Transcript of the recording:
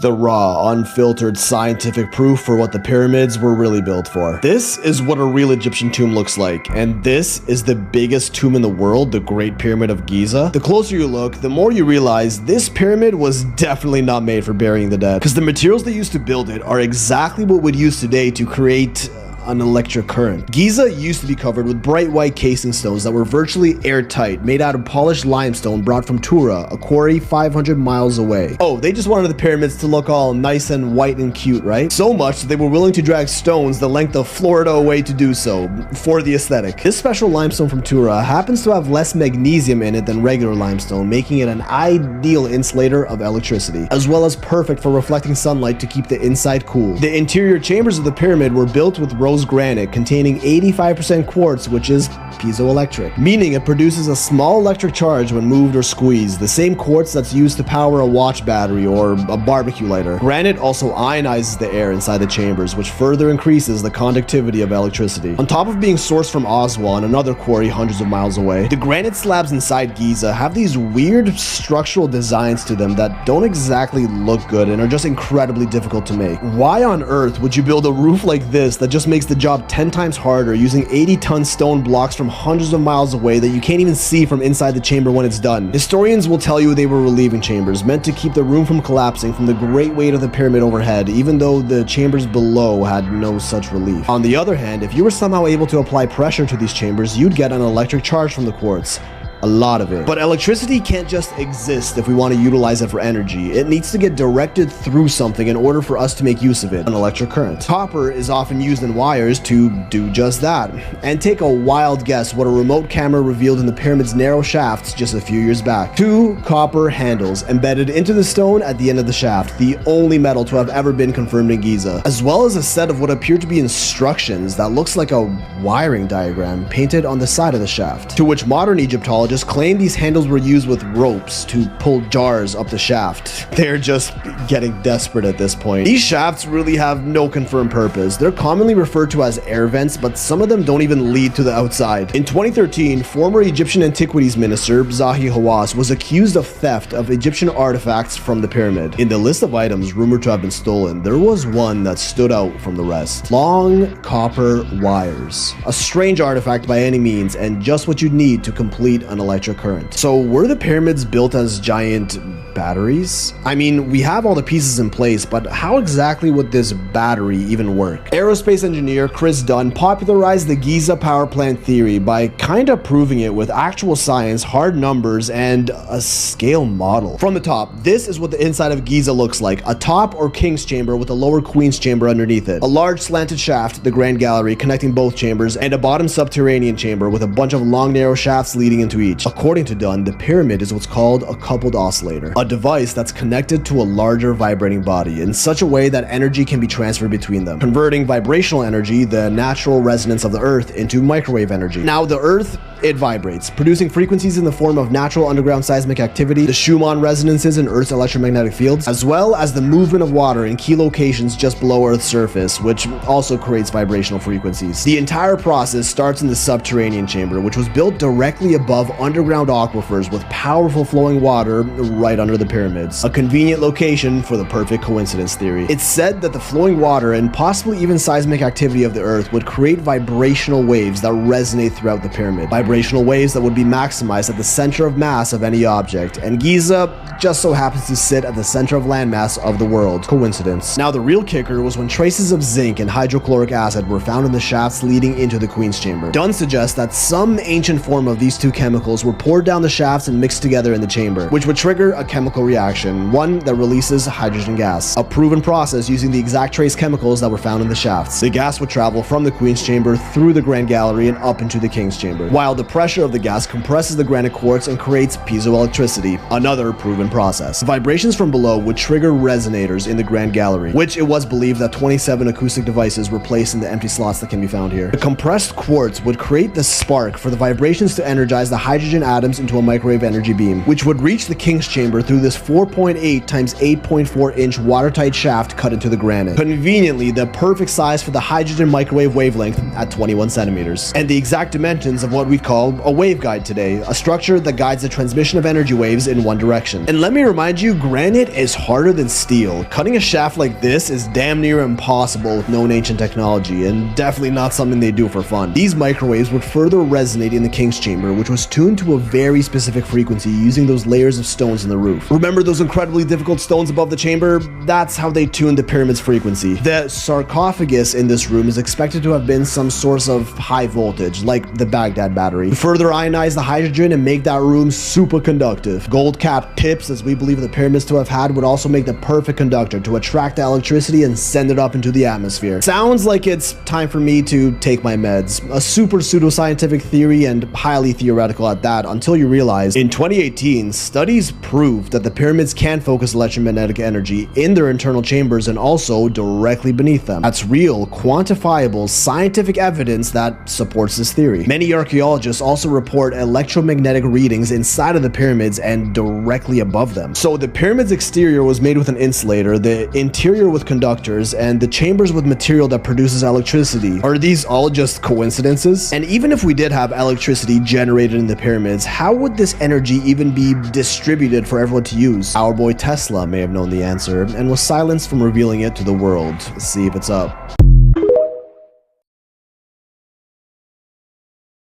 The raw, unfiltered scientific proof for what the pyramids were really built for. This is what a real Egyptian tomb looks like, and this is the biggest tomb in the world, the Great Pyramid of Giza. The closer you look, the more you realize this pyramid was definitely not made for burying the dead, because the materials they used to build it are exactly what we'd use today to create an electric current. Giza used to be covered with bright white casing stones that were virtually airtight, made out of polished limestone brought from Tura, a quarry 500 miles away. Oh, they just wanted the pyramids to look all nice and white and cute, right? So much that they were willing to drag stones the length of Florida away to do so, for the aesthetic. This special limestone from Tura happens to have less magnesium in it than regular limestone, making it an ideal insulator of electricity, as well as perfect for reflecting sunlight to keep the inside cool. The interior chambers of the pyramid were built with rose granite containing 85% quartz, which is piezoelectric, meaning it produces a small electric charge when moved or squeezed, the same quartz that's used to power a watch battery or a barbecue lighter. Granite also ionizes the air inside the chambers, which further increases the conductivity of electricity. On top of being sourced from Aswan, another quarry hundreds of miles away, the granite slabs inside Giza have these weird structural designs to them that don't exactly look good and are just incredibly difficult to make. Why on earth would you build a roof like this that just makes the job 10 times harder, using 80-ton stone blocks from hundreds of miles away that you can't even see from inside the chamber when it's done? Historians will tell you they were relieving chambers, meant to keep the room from collapsing from the great weight of the pyramid overhead, even though the chambers below had no such relief. On the other hand, if you were somehow able to apply pressure to these chambers, you'd get an electric charge from the quartz. A lot of it. But electricity can't just exist if we want to utilize it for energy. It needs to get directed through something in order for us to make use of it, an electric current. Copper is often used in wires to do just that. And take a wild guess what a remote camera revealed in the pyramid's narrow shafts just a few years back. 2 copper handles embedded into the stone at the end of the shaft, the only metal to have ever been confirmed in Giza, as well as a set of what appear to be instructions that looks like a wiring diagram painted on the side of the shaft, to which modern Egyptologists claim these handles were used with ropes to pull jars up the shaft. They're just getting desperate at this point. These shafts really have no confirmed purpose. They're commonly referred to as air vents, but some of them don't even lead to the outside. In 2013, former Egyptian Antiquities Minister Zahi Hawass was accused of theft of Egyptian artifacts from the pyramid. In the list of items rumored to have been stolen, there was one that stood out from the rest. Long copper wires. A strange artifact by any means, and just what you'd need to complete an electric current. So were the pyramids built as giant batteries? I mean, we have all the pieces in place, but how exactly would this battery even work? Aerospace engineer Chris Dunn popularized the Giza power plant theory by kind of proving it with actual science, hard numbers, and a scale model. From the top, this is what the inside of Giza looks like: a top or king's chamber with a lower queen's chamber underneath it, a large slanted shaft, the grand gallery, connecting both chambers, and a bottom subterranean chamber with a bunch of long narrow shafts leading into each. According to Dunn, the pyramid is what's called a coupled oscillator, a device that's connected to a larger vibrating body in such a way that energy can be transferred between them, converting vibrational energy, the natural resonance of the earth, into microwave energy. Now the earth, it vibrates, producing frequencies in the form of natural underground seismic activity, the Schumann resonances in Earth's electromagnetic fields, as well as the movement of water in key locations just below Earth's surface, which also creates vibrational frequencies. The entire process starts in the subterranean chamber, which was built directly above underground aquifers with powerful flowing water right under the pyramids. A convenient location for the perfect coincidence theory. It's said that the flowing water and possibly even seismic activity of the Earth would create vibrational waves that resonate throughout the pyramid. Vibrational waves that would be maximized at the center of mass of any object, and Giza just so happens to sit at the center of landmass of the world. Coincidence. Now the real kicker was when traces of zinc and hydrochloric acid were found in the shafts leading into the Queen's Chamber. Dunn suggests that some ancient form of these two chemicals were poured down the shafts and mixed together in the chamber, which would trigger a chemical reaction, one that releases hydrogen gas, a proven process using the exact trace chemicals that were found in the shafts. The gas would travel from the Queen's Chamber through the Grand Gallery and up into the King's Chamber, while the pressure of the gas compresses the granite quartz and creates piezoelectricity, another proven process. Vibrations from below would trigger resonators in the Grand Gallery, which it was believed that 27 acoustic devices were placed in the empty slots that can be found here. The compressed quartz would create the spark for the vibrations to energize the hydrogen atoms into a microwave energy beam, which would reach the King's Chamber through this 4.8 times 8.4 inch watertight shaft cut into the granite. Conveniently, the perfect size for the hydrogen microwave wavelength at 21 centimeters, and the exact dimensions of what we'd call a waveguide today, a structure that guides the transmission of energy waves in one direction. And let me remind you, granite is harder than steel. Cutting a shaft like this is damn near impossible with known ancient technology, and definitely not something they do for fun. These microwaves would further resonate in the king's chamber, which was tuned to a very specific frequency using those layers of stones in the roof. Remember those incredibly difficult stones above the chamber? That's how they tuned the pyramid's frequency. The sarcophagus in this room is expected to have been some source of high voltage, like the Baghdad battery, to further ionize the hydrogen and make that room superconductive. Gold-capped tips, as we believe the pyramids to have had, would also make the perfect conductor to attract the electricity and send it up into the atmosphere. Sounds like it's time for me to take my meds. A super pseudoscientific theory, and highly theoretical at that, until you realize in 2018, studies proved that the pyramids can focus electromagnetic energy in their internal chambers and also directly beneath them. That's real, quantifiable, scientific evidence that supports this theory. Many archaeologists also report electromagnetic readings inside of the pyramids and directly above them. So the pyramid's exterior was made with an insulator, the interior with conductors, and the chambers with material that produces electricity. Are these all just coincidences? And even if we did have electricity generated in the pyramids, how would this energy even be distributed for everyone to use? Our boy Tesla may have known the answer and was silenced from revealing it to the world. Let's see if it's up.